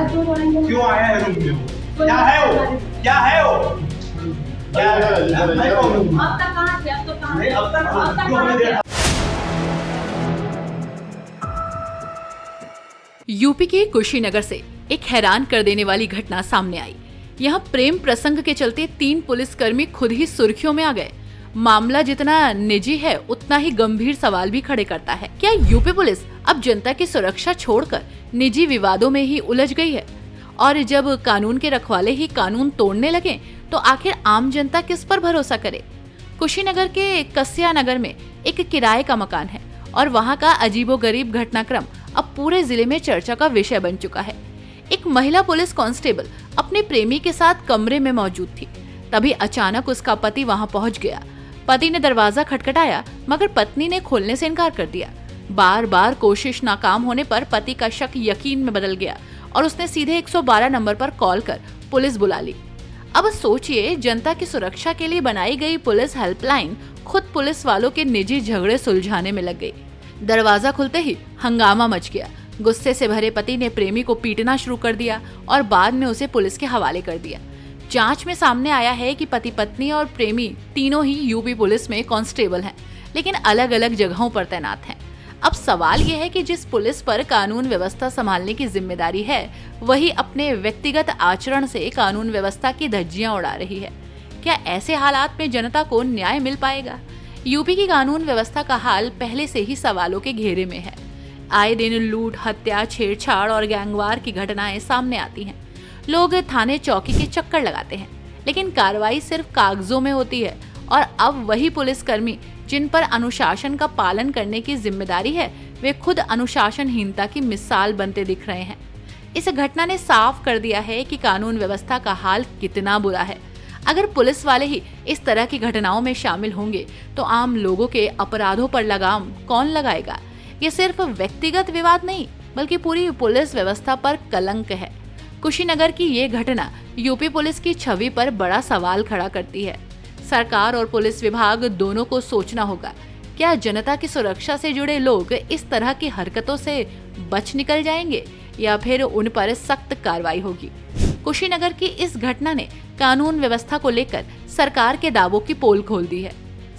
क्यों आया है रूम में? क्या है वो? क्या है वो? क्या है? मैं कौन हूँ? अब तक कहाँ थे? अब तो कहाँ थे? अब तक क्यों हमें दे? यूपी के कुशीनगर से एक हैरान कर देने वाली घटना सामने आई। यहाँ प्रेम प्रसंग के चलते 3 पुलिसकर्मी खुद ही सुर्खियों में आ गए। मामला जितना निजी है उतना ही गंभीर सवाल भी खड़े करता है। क्या यूपी पुलिस अब जनता की सुरक्षा छोड़कर निजी विवादों में ही उलझ गई है? और जब कानून के रखवाले ही कानून तोड़ने लगे तो आखिर आम जनता किस पर भरोसा करे? कुशीनगर के कस्या नगर में एक किराए का मकान है और वहाँ का अजीबोगरीब घटनाक्रम अब पूरे जिले में चर्चा का विषय बन चुका है। एक महिला पुलिस कांस्टेबल अपने प्रेमी के साथ कमरे में मौजूद थी। तभी अचानक उसका पति वहां पहुंच गया। पति ने दरवाजा खटखटाया मगर पत्नी ने खोलने से इनकार कर दिया। बार बार कोशिश नाकाम होने पर पति का शक यकीन में बदल गया और उसने सीधे 112 नंबर पर कॉल कर पुलिस बुला ली। अब सोचिए, जनता की सुरक्षा के लिए बनाई गई पुलिस हेल्पलाइन खुद पुलिस वालों के निजी झगड़े सुलझाने में लग गई। दरवाजा खुलते ही हंगामा मच गया। गुस्से से भरे पति ने प्रेमी को पीटना शुरू कर दिया और बाद में उसे पुलिस के हवाले कर दिया। जांच में सामने आया है कि पति पत्नी और प्रेमी तीनों ही यूपी पुलिस में कांस्टेबल हैं, लेकिन अलग अलग जगहों पर तैनात हैं। अब सवाल यह है कि जिस पुलिस पर कानून व्यवस्था संभालने की जिम्मेदारी है, वही अपने व्यक्तिगत आचरण से कानून व्यवस्था की धज्जियां उड़ा रही है। क्या ऐसे हालात में जनता को न्याय मिल पाएगा? यूपी की कानून व्यवस्था का हाल पहले से ही सवालों के घेरे में है। आए दिन लूट, हत्या, छेड़छाड़ और गैंगवार की घटनाएं सामने आती हैं। लोग थाने चौकी के चक्कर लगाते हैं, लेकिन कार्रवाई सिर्फ कागजों में होती है और अब वही पुलिसकर्मी जिन पर अनुशासन का पालन करने की जिम्मेदारी है, वे खुद अनुशासनहीनता की मिसाल बनते दिख रहे हैं। इस घटना ने साफ कर दिया है कि कानून व्यवस्था का हाल कितना बुरा है। अगर पुलिस वाले ही इस तरह की घटनाओं में शामिल होंगे तो आम लोगों के अपराधों पर लगाम कौन लगाएगा? ये सिर्फ व्यक्तिगत विवाद नहीं, बल्कि पूरी पुलिस व्यवस्था पर कलंक है। कुशीनगर की ये घटना यूपी पुलिस की छवि पर बड़ा सवाल खड़ा करती है। सरकार और पुलिस विभाग दोनों को सोचना होगा, क्या जनता की सुरक्षा से जुड़े लोग इस तरह की हरकतों से बच निकल जाएंगे या फिर उन पर सख्त कार्रवाई होगी? कुशीनगर की इस घटना ने कानून व्यवस्था को लेकर सरकार के दावों की पोल खोल दी है।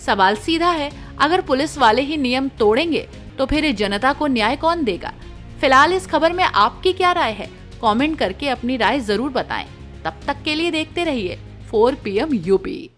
सवाल सीधा है, अगर पुलिस वाले ही नियम तोड़ेंगे तो फिर जनता को न्याय कौन देगा? फिलहाल इस खबर में आपकी क्या राय है? कमेंट करके अपनी राय जरूर बताएं। तब तक के लिए देखते रहिए 4 PM यूपी।